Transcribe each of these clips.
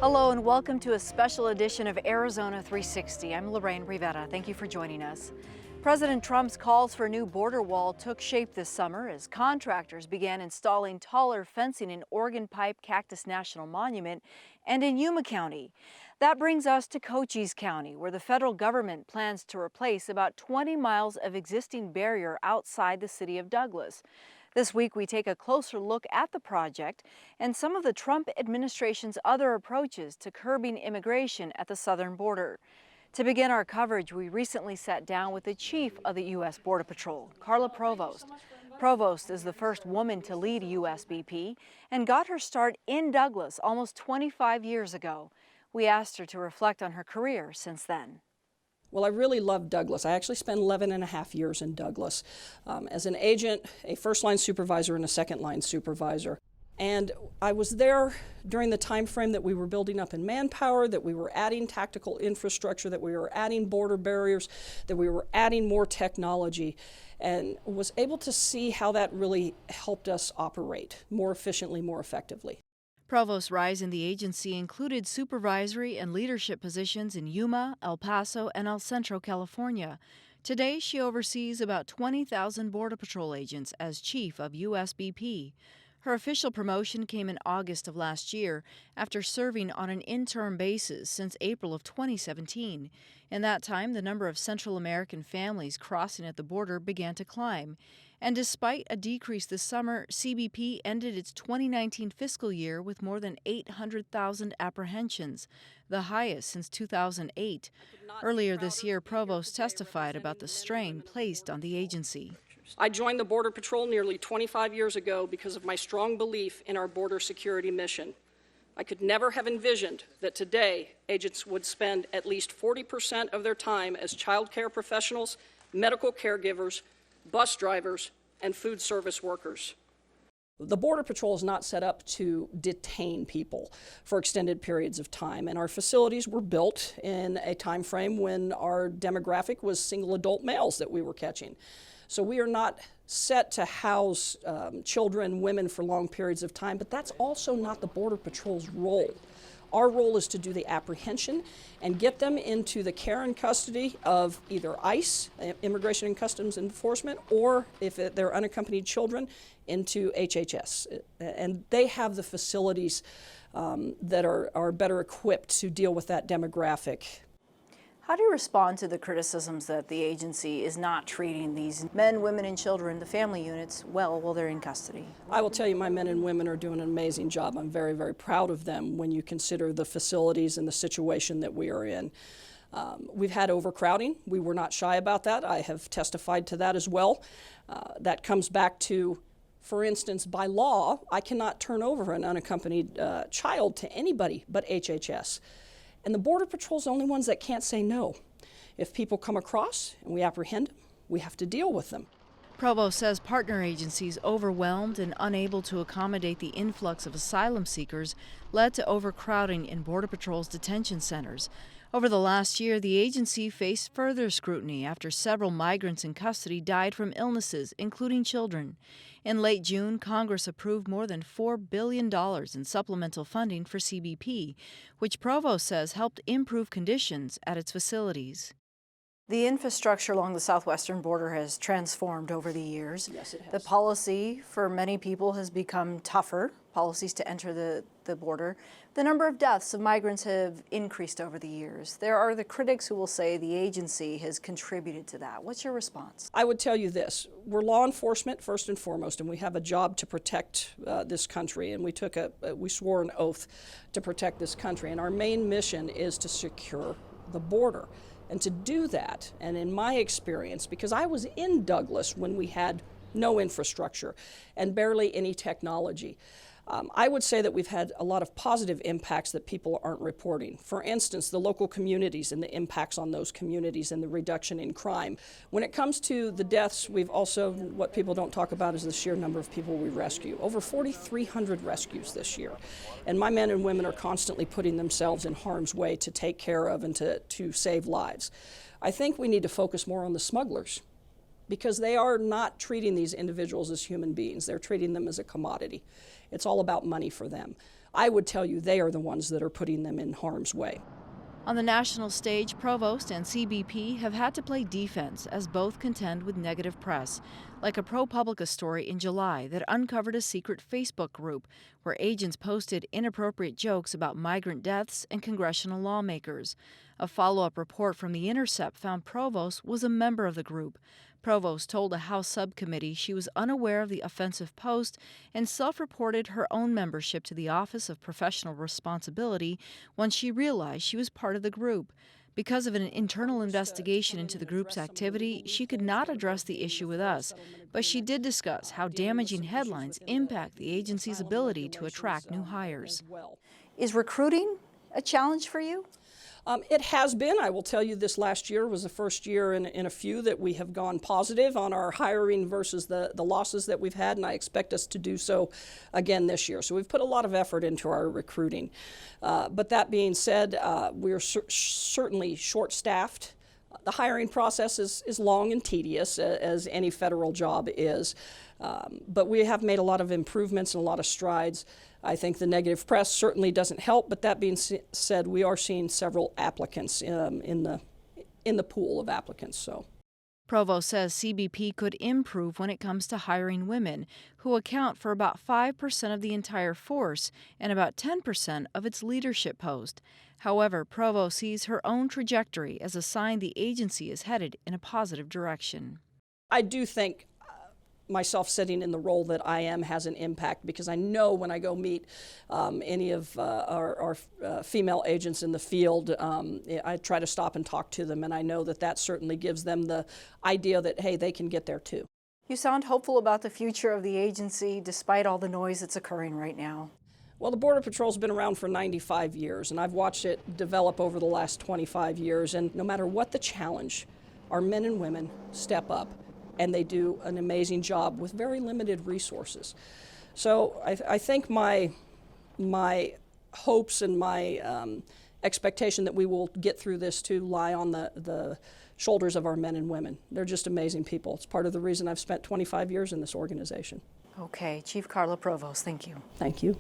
Hello and welcome to a special edition of Arizona 360. I'm Lorraine Rivera. Thank you for joining us. President Trump's calls for a new border wall took shape this summer as contractors began installing taller fencing in Oregon Pipe Cactus National Monument and in Yuma County. That brings us to Cochise County, where the federal government plans to replace about 20 miles of existing barrier outside the city of Douglas. This week, we take a closer look at the project and some of the Trump administration's other approaches to curbing immigration at the southern border. To begin our coverage, we recently sat down with the chief of the U.S. Border Patrol, Carla Provost. Provost is the first woman to lead USBP and got her start in Douglas almost 25 years ago. We asked her to reflect on her career since then. Well, I really love Douglas. I actually spent 11 and a half years in Douglas as an agent, a first-line supervisor, and a second-line supervisor. And I was there during the time frame that we were building up in manpower, that we were adding tactical infrastructure, that we were adding border barriers, that we were adding more technology, and was able to see how that really helped us operate more efficiently, more effectively. Provost's rise in the agency included supervisory and leadership positions in Yuma, El Paso, and El Centro, California. Today, she oversees about 20,000 Border Patrol agents as chief of USBP. Her official promotion came in August of last year after serving on an interim basis since April of 2017. In that time, the number of Central American families crossing at the border began to climb. And despite a decrease this summer, CBP ended its 2019 fiscal year with more than 800,000 apprehensions, the highest since 2008. Earlier this year, Provost testified about the strain placed on the agency. I joined the Border Patrol nearly 25 years ago because of my strong belief in our border security mission. I could never have envisioned that today agents would spend at least 40% of their time as child care professionals, medical caregivers, bus drivers, and food service workers. The Border Patrol is not set up to detain people for extended periods of time, and our facilities were built in a time frame when our demographic was single adult males that we were catching. So we are not set to house children, women for long periods of time, but that's also not the Border Patrol's role. Our role is to do the apprehension and get them into the care and custody of either ICE, Immigration and Customs Enforcement, or if they're unaccompanied children, into HHS. And they have the facilities that are better equipped to deal with that demographic. How do you respond to the criticisms that the agency is not treating these men, women, and children, the family units, well while they're in custody? I will tell you, my men and women are doing an amazing job. I'm very, very proud of them when you consider the facilities and the situation that we are in. We've had overcrowding. We were not shy about that. I have testified to that as well. That comes back to, for instance, by law, I cannot turn over an unaccompanied child to anybody but HHS. And the Border Patrol's the only ones that can't say no. If people come across and we apprehend them, we have to deal with them. Provost says partner agencies overwhelmed and unable to accommodate the influx of asylum seekers led to overcrowding in Border Patrol's detention centers. Over the last year, the agency faced further scrutiny after several migrants in custody died from illnesses, including children. In late June, Congress approved more than $4 billion in supplemental funding for CBP, which Provost says helped improve conditions at its facilities. The infrastructure along the southwestern border has transformed over the years. Yes, it has. The policy for many people has become tougher, policies to enter the border. The number of deaths of migrants have increased over the years. There are the critics who will say the agency has contributed to that. What's your response? I would tell you this. We're law enforcement first and foremost, and we have a job to protect this country, and we swore an oath to protect this country, and our main mission is to secure the border. And to do that, and in my experience, because I was in Douglas when we had no infrastructure and barely any technology, I would say that we've had a lot of positive impacts that people aren't reporting. For instance, the local communities and the impacts on those communities and the reduction in crime. When it comes to the deaths, we've also, what people don't talk about is the sheer number of people we rescue. Over 4,300 rescues this year. And my men and women are constantly putting themselves in harm's way to take care of and to save lives. I think we need to focus more on the smugglers because they are not treating these individuals as human beings. They're treating them as a commodity. It's all about money for them. I would tell you they are the ones that are putting them in harm's way. On the national stage, Provost and CBP have had to play defense as both contend with negative press, like a ProPublica story in July that uncovered a secret Facebook group where agents posted inappropriate jokes about migrant deaths and congressional lawmakers. A follow-up report from The Intercept found Provost was a member of the group. Provost told a House subcommittee she was unaware of the offensive post and self-reported her own membership to the Office of Professional Responsibility when she realized she was part of the group. Because of an internal investigation into the group's activity, she could not address the issue with us, but she did discuss how damaging headlines impact the agency's ability to attract new hires. Is recruiting a challenge for you? It has been. I will tell you, this last year was the first year in a few that we have gone positive on our hiring versus the losses that we've had, and I expect us to do so again this year. So we've put a lot of effort into our recruiting. But that being said, we're certainly short-staffed. The hiring process is long and tedious, as any federal job is. But we have made a lot of improvements and a lot of strides. I think the negative press certainly doesn't help, but that being said, we are seeing several applicants in the pool of applicants. So, Provost says CBP could improve when it comes to hiring women, who account for about 5% of the entire force and about 10% of its leadership post. However, Provost sees her own trajectory as a sign the agency is headed in a positive direction. I do think myself sitting in the role that I am has an impact, because I know when I go meet any of our female agents in the field, I try to stop and talk to them, and I know that certainly gives them the idea that, hey, they can get there too. You sound hopeful about the future of the agency despite all the noise that's occurring right now. Well, the Border Patrol's been around for 95 years, and I've watched it develop over the last 25 years, and no matter what the challenge, our men and women step up, and they do an amazing job with very limited resources. So I think my hopes and my expectation that we will get through this too lie on the shoulders of our men and women. They're just amazing people. It's part of the reason I've spent 25 years in this organization. Okay, Chief Carla Provost, thank you. Thank you.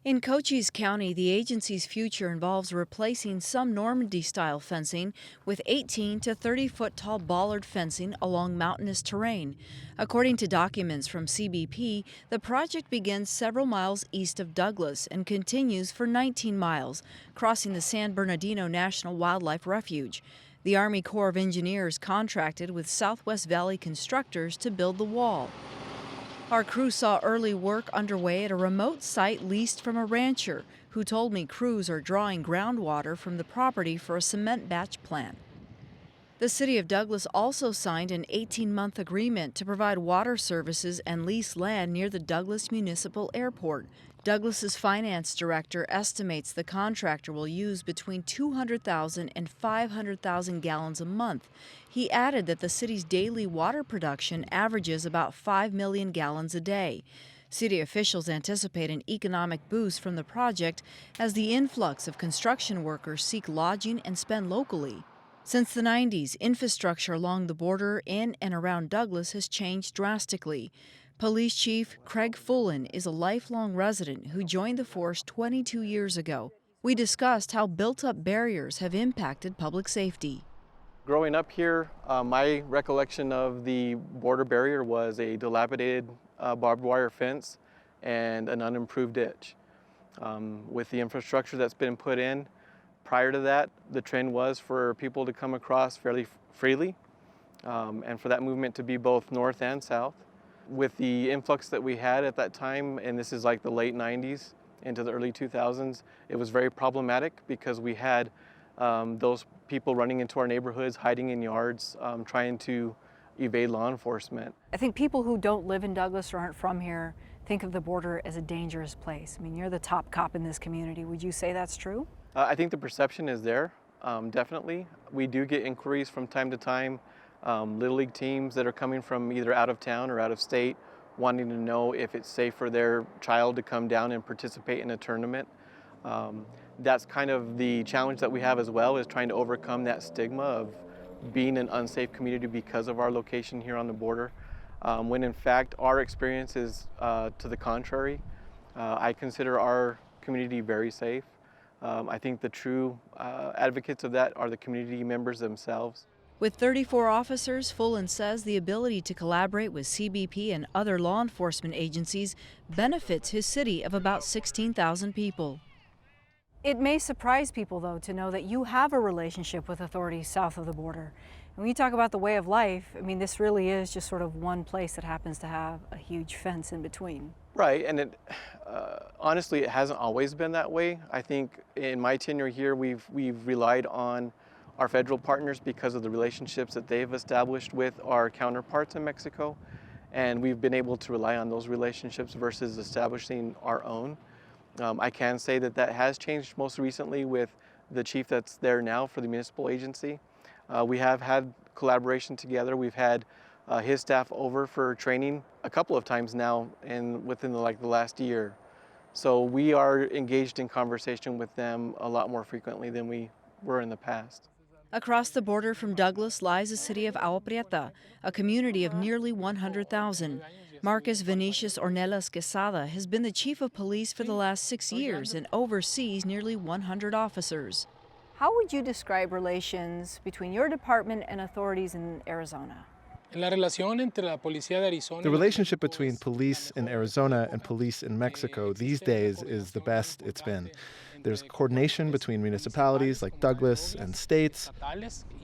In Cochise County, the agency's future involves replacing some Normandy-style fencing with 18 to 30-foot tall bollard fencing along mountainous terrain. According to documents from CBP, the project begins several miles east of Douglas and continues for 19 miles, crossing the San Bernardino National Wildlife Refuge. The Army Corps of Engineers contracted with Southwest Valley Constructors to build the wall. Our crew saw early work underway at a remote site leased from a rancher who told me crews are drawing groundwater from the property for a cement batch plant. The City of Douglas also signed an 18-month agreement to provide water services and lease land near the Douglas Municipal Airport. Douglas's finance director estimates the contractor will use between 200,000 and 500,000 gallons a month. He added that the city's daily water production averages about 5 million gallons a day. City officials anticipate an economic boost from the project as the influx of construction workers seek lodging and spend locally. Since the 90s, infrastructure along the border in and around Douglas has changed drastically. Police Chief Craig Fullen is a lifelong resident who joined the force 22 years ago. We discussed how built-up barriers have impacted public safety. Growing up here, my recollection of the border barrier was a dilapidated barbed wire fence and an unimproved ditch. With the infrastructure that's been put in, prior to that, the trend was for people to come across fairly freely and for that movement to be both north and south. With the influx that we had at that time, and this is like the late 90s into the early 2000s, it was very problematic because we had those people running into our neighborhoods, hiding in yards, trying to evade law enforcement. I think people who don't live in Douglas or aren't from here think of the border as a dangerous place. I mean, you're the top cop in this community. Would you say that's true? I think the perception is there, definitely. We do get inquiries from time to time, Little League teams that are coming from either out of town or out of state, wanting to know if it's safe for their child to come down and participate in a tournament. That's kind of the challenge that we have as well, is trying to overcome that stigma of being an unsafe community because of our location here on the border, when in fact our experience is to the contrary. I consider our community very safe. I think the true advocates of that are the community members themselves. With 34 officers, Fullen says the ability to collaborate with CBP and other law enforcement agencies benefits his city of about 16,000 people. It may surprise people, though, to know that you have a relationship with authorities south of the border. And when you talk about the way of life, I mean, this really is just sort of one place that happens to have a huge fence in between. Right, and honestly, it hasn't always been that way. I think in my tenure here, we've relied on our federal partners because of the relationships that they've established with our counterparts in Mexico, and we've been able to rely on those relationships versus establishing our own. I can say that that has changed most recently with the chief that's there now for the municipal agency. We have had collaboration together. We've had his staff over for training a couple of times now within the last year. So we are engaged in conversation with them a lot more frequently than we were in the past. Across the border from Douglas lies the city of Agua Prieta, a community of nearly 100,000. Marcus Vinicius Ornelas Quesada has been the chief of police for the last 6 years and oversees nearly 100 officers. How would you describe relations between your department and authorities in Arizona? The relationship between police in Arizona and police in Mexico these days is the best it's been. There's coordination between municipalities like Douglas and states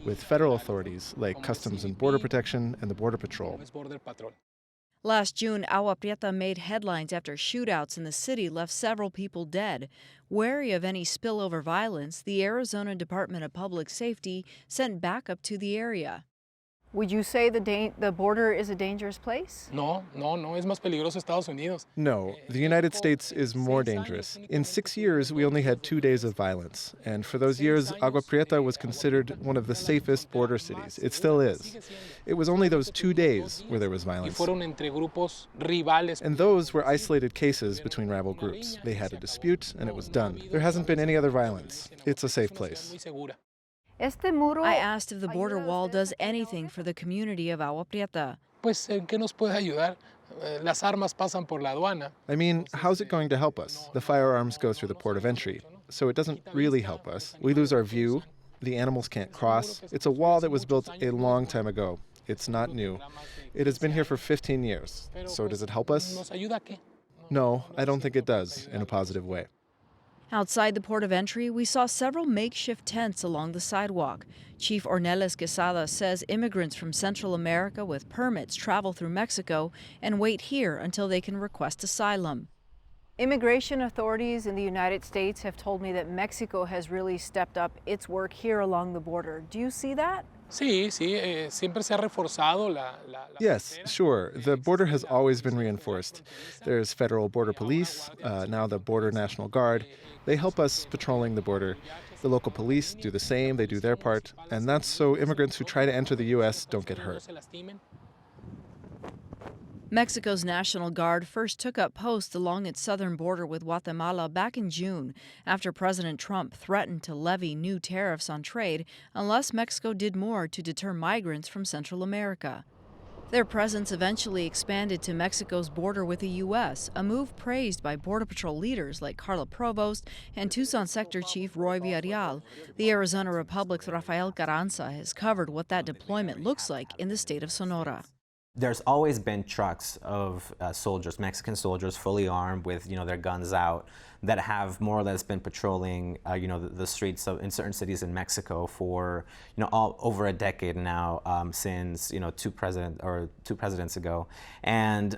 with federal authorities like Customs and Border Protection and the Border Patrol. Last June, Agua Prieta made headlines after shootouts in the city left several people dead. Wary of any spillover violence, the Arizona Department of Public Safety sent backup to the area. Would you say the border is a dangerous place? No, es más peligroso Estados Unidos. No, the United States is more dangerous. In 6 years, we only had 2 days of violence. And for those years, Agua Prieta was considered one of the safest border cities. It still is. It was only those 2 days where there was violence. And those were isolated cases between rival groups. They had a dispute, and it was done. There hasn't been any other violence. It's a safe place. I asked if the border wall does anything for the community of Agua Prieta. I mean, how's it going to help us? The firearms go through the port of entry, so it doesn't really help us. We lose our view. The animals can't cross. It's a wall that was built a long time ago. It's not new. It has been here for 15 years. So does it help us? No, I don't think it does in a positive way. Outside the port of entry, we saw several makeshift tents along the sidewalk. Chief Ornelas Quesada says immigrants from Central America with permits travel through Mexico and wait here until they can request asylum. Immigration authorities in the United States have told me that Mexico has really stepped up its work here along the border. Do you see that? Siempre se ha reforzado Yes, sure. The border has always been reinforced. There's federal border police, now the Border National Guard. They help us patrolling the border. The local police do the same, they do their part, and that's so immigrants who try to enter the U.S. don't get hurt. Mexico's National Guard first took up posts along its southern border with Guatemala back in June after President Trump threatened to levy new tariffs on trade unless Mexico did more to deter migrants from Central America. Their presence eventually expanded to Mexico's border with the U.S., a move praised by Border Patrol leaders like Carla Provost and Tucson Sector Chief Roy Villarreal. The Arizona Republic's Rafael Carranza has covered what that deployment looks like in the state of Sonora. There's always been trucks of soldiers, Mexican soldiers, fully armed with, their guns out, that have more or less been patrolling, the streets in certain cities in Mexico for, all over a decade now, since, two presidents ago. And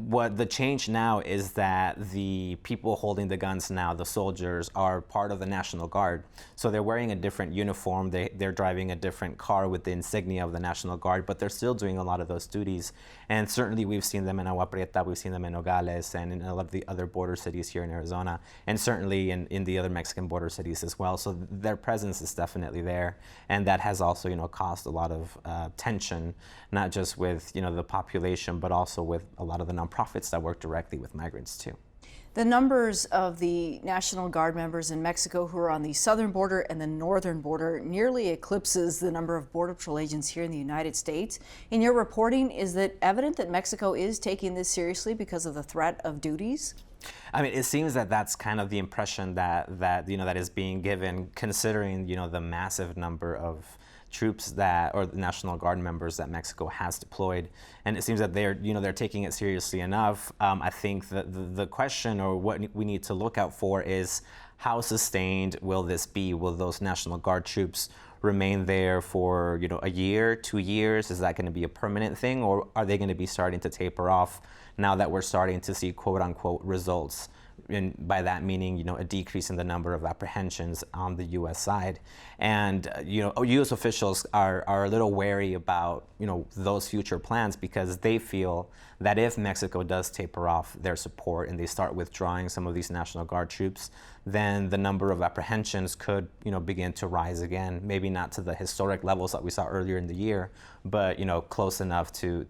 what the change now is that the people holding the guns now, the soldiers, are part of the National Guard. So they're wearing a different uniform. They're driving a different car with the insignia of the National Guard, but they're still doing a lot of those duties. And certainly we've seen them in Agua Prieta, we've seen them in Nogales, and in a lot of the other border cities here in Arizona, and certainly in the other Mexican border cities as well. So their presence is definitely there, and that has also, caused a lot of tension, not just with, the population, but also with a lot of the nonprofits that work directly with migrants too. The numbers of the National Guard members in Mexico who are on the southern border and the northern border nearly eclipses the number of Border Patrol agents here in the United States. In your reporting, is it evident that Mexico is taking this seriously because of the threat of duties? I mean, it seems that that's kind of the impression that is being given, considering, the massive number of troops or the National Guard members that Mexico has deployed, and it seems that they're taking it seriously enough. I think that the question, or what we need to look out for, is how sustained will this be? Will those National Guard troops remain there for a year, 2 years? Is that going to be a permanent thing, or are they going to be starting to taper off now that we're starting to see quote unquote results? And by that meaning, a decrease in the number of apprehensions on the U.S. side. And, U.S. officials are a little wary about, those future plans, because they feel that if Mexico does taper off their support and they start withdrawing some of these National Guard troops, then the number of apprehensions could, begin to rise again. Maybe not to the historic levels that we saw earlier in the year, but, close enough to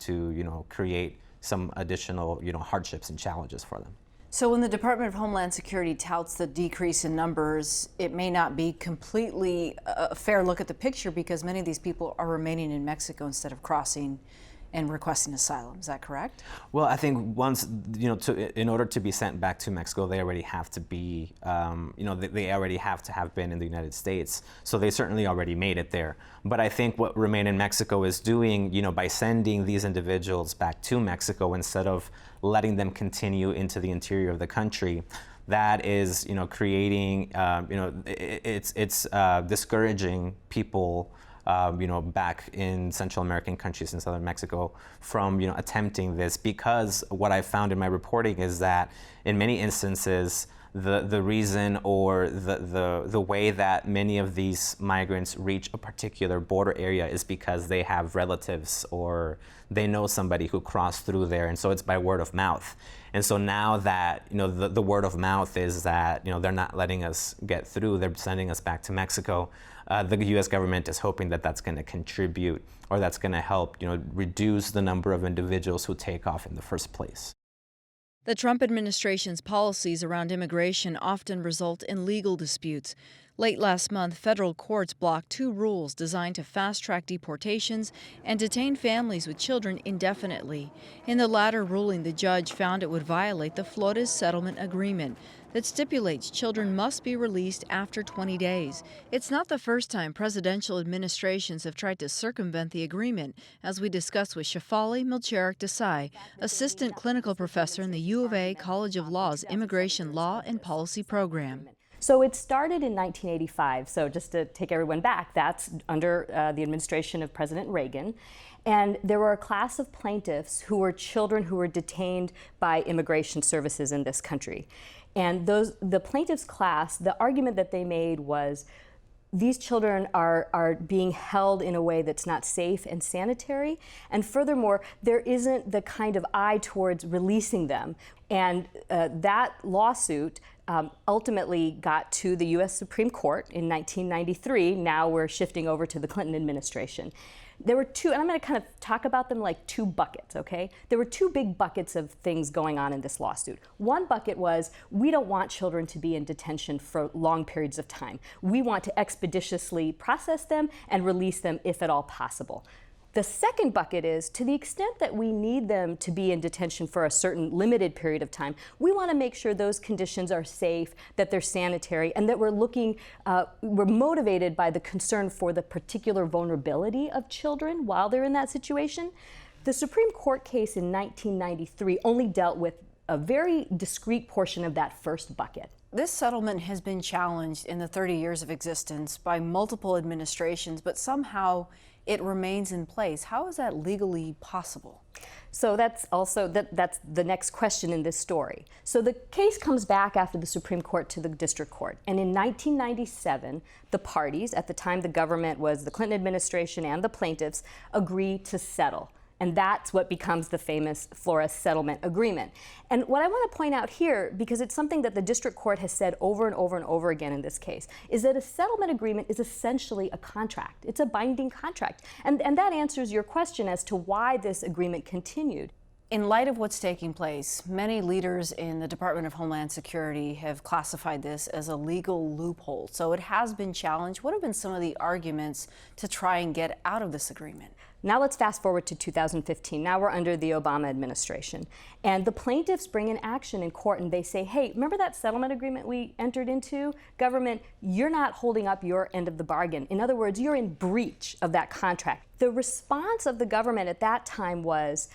create some additional, hardships and challenges for them. So when the Department of Homeland Security touts the decrease in numbers, it may not be completely a fair look at the picture, because many of these people are remaining in Mexico instead of crossing and requesting asylum. Is that correct? Well, I think once, in order to be sent back to Mexico, they already have to be, they already have to have been in the United States. So they certainly already made it there. But I think what Remain in Mexico is doing, by sending these individuals back to Mexico instead of letting them continue into the interior of the country, that is, creating, it's discouraging people back in Central American countries in southern Mexico from, attempting this, because what I found in my reporting is that in many instances, the reason or the way that many of these migrants reach a particular border area is because they have relatives or they know somebody who crossed through there, and so it's by word of mouth. And so now that the word of mouth is that they're not letting us get through, they're sending us back to Mexico. The U.S. government is hoping that that's going to contribute, or that's going to help reduce the number of individuals who take off in the first place. The Trump administration's policies around immigration often result in legal disputes. Late last month, federal courts blocked 2 rules designed to fast-track deportations and detain families with children indefinitely. In the latter ruling, the judge found it would violate the Flores Settlement Agreement that stipulates children must be released after 20 days. It's not the first time presidential administrations have tried to circumvent the agreement, as we discuss with Shefali Milcherik Desai, assistant clinical professor in the U of A College of Law's Immigration Law and Policy Program. So it started in 1985. So just to take everyone back, that's under the administration of President Reagan. And there were a class of plaintiffs who were children who were detained by immigration services in this country. And the plaintiffs' class, the argument that they made was, these children are being held in a way that's not safe and sanitary. And furthermore, there isn't the kind of eye towards releasing them. And that lawsuit ultimately got to the U.S. Supreme Court in 1993. Now we're shifting over to the Clinton administration. There were 2, and I'm going to kind of talk about them like 2 buckets, okay? There were 2 big buckets of things going on in this lawsuit. One bucket was, we don't want children to be in detention for long periods of time. We want to expeditiously process them and release them if at all possible. The second bucket is, to the extent that we need them to be in detention for a certain limited period of time, we want to make sure those conditions are safe, that they're sanitary, and that we're motivated by the concern for the particular vulnerability of children while they're in that situation. The Supreme Court case in 1993 only dealt with a very discrete portion of that first bucket. This settlement has been challenged in the 30 years of existence by multiple administrations, but somehow it remains in place. How is that legally possible? So that's also that's the next question in this story. So the case comes back after the Supreme Court to the district court. And in 1997, the parties, at the time the government was the Clinton administration and the plaintiffs, agreed to settle. And that's what becomes the famous Flores Settlement Agreement. And what I want to point out here, because it's something that the district court has said over and over and over again in this case, is that a settlement agreement is essentially a contract. It's a binding contract. And that answers your question as to why this agreement continued. In light of what's taking place, many leaders in the Department of Homeland Security have classified this as a legal loophole. So it has been challenged. What have been some of the arguments to try and get out of this agreement? Now let's fast forward to 2015. Now we're under the Obama administration. And the plaintiffs bring an action in court and they say, hey, remember that settlement agreement we entered into? Government, you're not holding up your end of the bargain. In other words, you're in breach of that contract. The response of the government at that time was,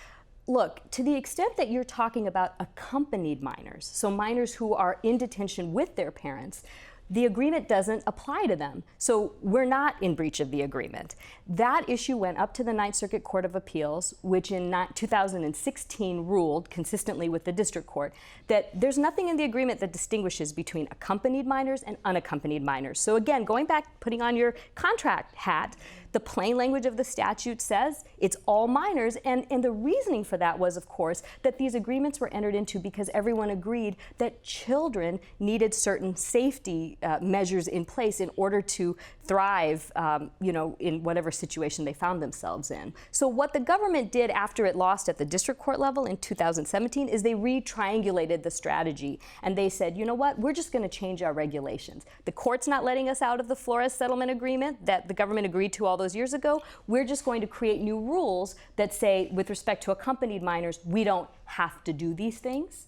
look, to the extent that you're talking about accompanied minors, so minors who are in detention with their parents, the agreement doesn't apply to them. So we're not in breach of the agreement. That issue went up to the Ninth Circuit Court of Appeals, which in 2016 ruled, consistently with the district court, that there's nothing in the agreement that distinguishes between accompanied minors and unaccompanied minors. So again, going back, putting on your contract hat, the plain language of the statute says it's all minors, and the reasoning for that was, of course, that these agreements were entered into because everyone agreed that children needed certain safety measures in place in order to thrive, in whatever situation they found themselves in. So what the government did after it lost at the district court level in 2017 is they re-triangulated the strategy, and they said, you know what, we're just going to change our regulations. The court's not letting us out of the Flores Settlement Agreement that the government agreed to all those years ago. We're just going to create new rules that say, with respect to accompanied minors, we don't have to do these things.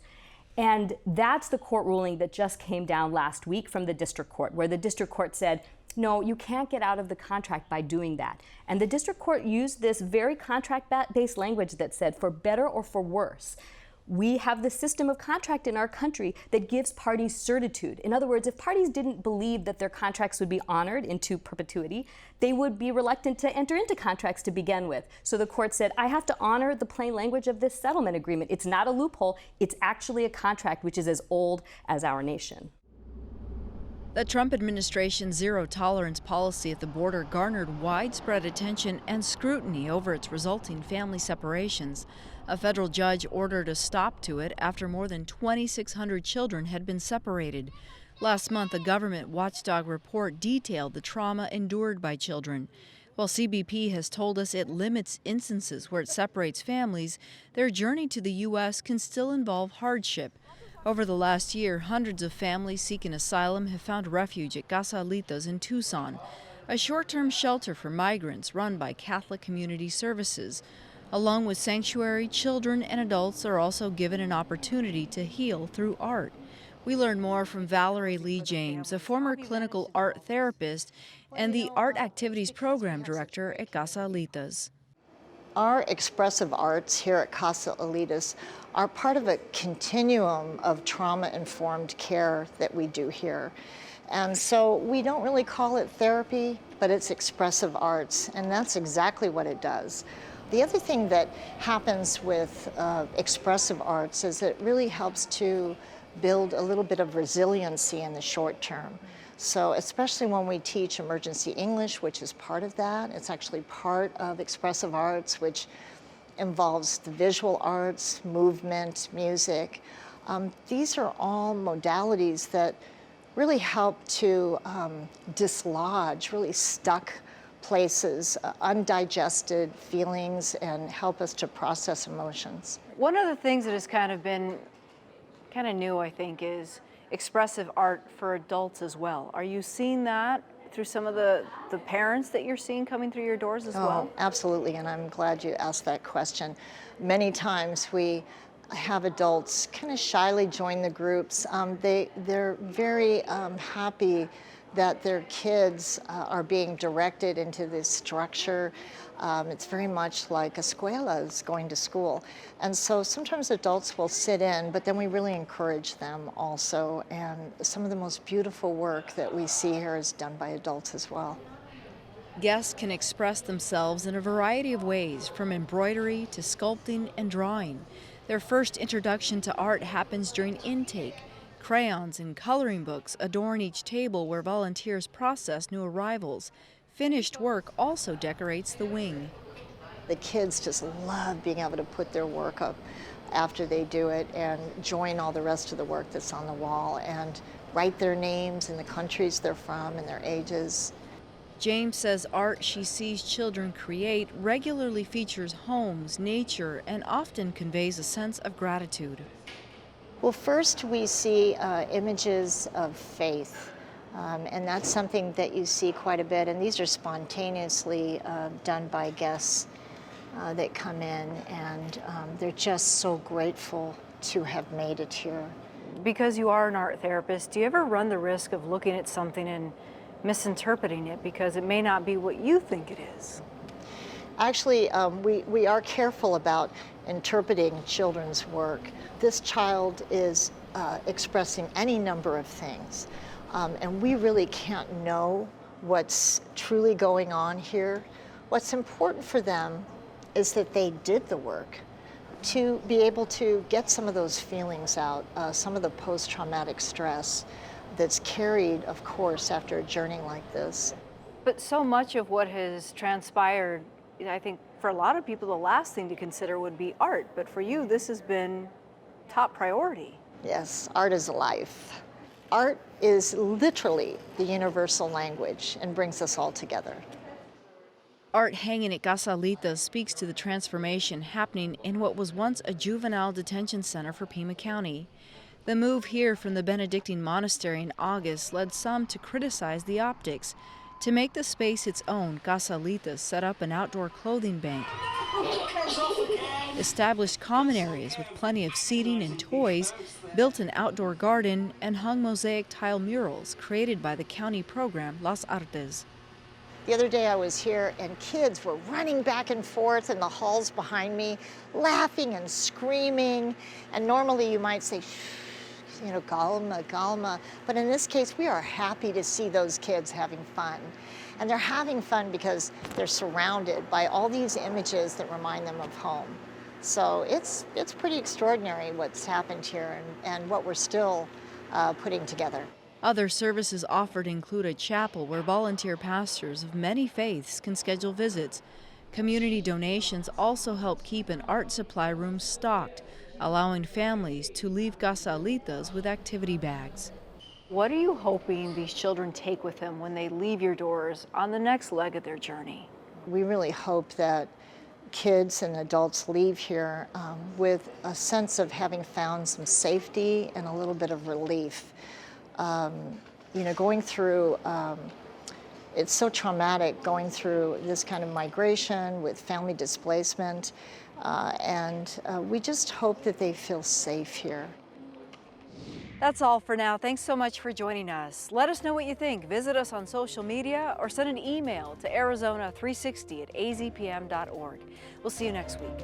And that's the court ruling that just came down last week from the district court, where the district court said, no, you can't get out of the contract by doing that. And the district court used this very contract-based language that said, for better or for worse, we have the system of contract in our country that gives parties certitude. In other words, if parties didn't believe that their contracts would be honored into perpetuity, they would be reluctant to enter into contracts to begin with. So the court said, I have to honor the plain language of this settlement agreement. It's not a loophole. It's actually a contract which is as old as our nation. The Trump administration's zero-tolerance policy at the border garnered widespread attention and scrutiny over its resulting family separations. A federal judge ordered a stop to it after more than 2,600 children had been separated. Last month, a government watchdog report detailed the trauma endured by children. While CBP has told us it limits instances where it separates families, their journey to the U.S. can still involve hardship. Over the last year, hundreds of families seeking asylum have found refuge at Casa Alitas in Tucson, a short-term shelter for migrants run by Catholic Community Services. Along with sanctuary, children and adults are also given an opportunity to heal through art. We learn more from Valerie Lee James, a former clinical art therapist and the Art Activities Program Director at Casa Alitas. Our expressive arts here at Casa Alitas are part of a continuum of trauma-informed care that we do here. And so we don't really call it therapy, but it's expressive arts, and that's exactly what it does. The other thing that happens with expressive arts is it really helps to build a little bit of resiliency in the short term. So especially when we teach emergency English, which is part of that, it's actually part of expressive arts, which involves the visual arts, movement, music. These are all modalities that really help to dislodge really stuck places, undigested feelings, and help us to process emotions. One of the things that has kind of been new, I think, is expressive art for adults as well. Are you seeing that through some of the parents that you're seeing coming through your doors as well? Absolutely, and I'm glad you asked that question. Many times we have adults kind of shyly join the groups. They're very happy that their kids are being directed into this structure. It's very much like escuela is going to school. And so sometimes adults will sit in, but then we really encourage them also. And some of the most beautiful work that we see here is done by adults as well. Guests can express themselves in a variety of ways, from embroidery to sculpting and drawing. Their first introduction to art happens during intake. Crayons and coloring books adorn each table where volunteers process new arrivals. Finished work also decorates the wing. The kids just love being able to put their work up after they do it and join all the rest of the work that's on the wall and write their names and the countries they're from and their ages. James says art she sees children create regularly features homes, nature, and often conveys a sense of gratitude. Well, first we see images of faith, and that's something that you see quite a bit, and these are spontaneously done by guests that come in, and they're just so grateful to have made it here. Because you are an art therapist, do you ever run the risk of looking at something and misinterpreting it because it may not be what you think it is? Actually, we are careful about interpreting children's work. This child is expressing any number of things, and we really can't know what's truly going on here. What's important for them is that they did the work to be able to get some of those feelings out, some of the post-traumatic stress that's carried, of course, after a journey like this. But so much of what has transpired, I think for a lot of people, the last thing to consider would be art. But for you, this has been top priority. Yes, art is life. Art is literally the universal language and brings us all together. Art hanging at Casa Alitas speaks to the transformation happening in what was once a juvenile detention center for Pima County. The move here from the Benedictine monastery in August led some to criticize the optics. To make the space its own, Casa Alitas set up an outdoor clothing bank, established common areas with plenty of seating and toys, built an outdoor garden, and hung mosaic tile murals created by the county program Las Artes. The other day I was here and kids were running back and forth in the halls behind me, laughing and screaming. And normally you might say, you know, calma, calma. But in this case, we are happy to see those kids having fun. And they're having fun because they're surrounded by all these images that remind them of home. So it's pretty extraordinary what's happened here and what we're still putting together. Other services offered include a chapel where volunteer pastors of many faiths can schedule visits. Community donations also help keep an art supply room stocked, allowing families to leave Casa Alitas with activity bags. What are you hoping these children take with them when they leave your doors on the next leg of their journey? We really hope that kids and adults leave here with a sense of having found some safety and a little bit of relief. You know, going through, it's so traumatic going through this kind of migration with family displacement, and we just hope that they feel safe here. That's all for now. Thanks so much for joining us. Let us know what you think. Visit us on social media or send an email to Arizona360@azpm.org. We'll see you next week.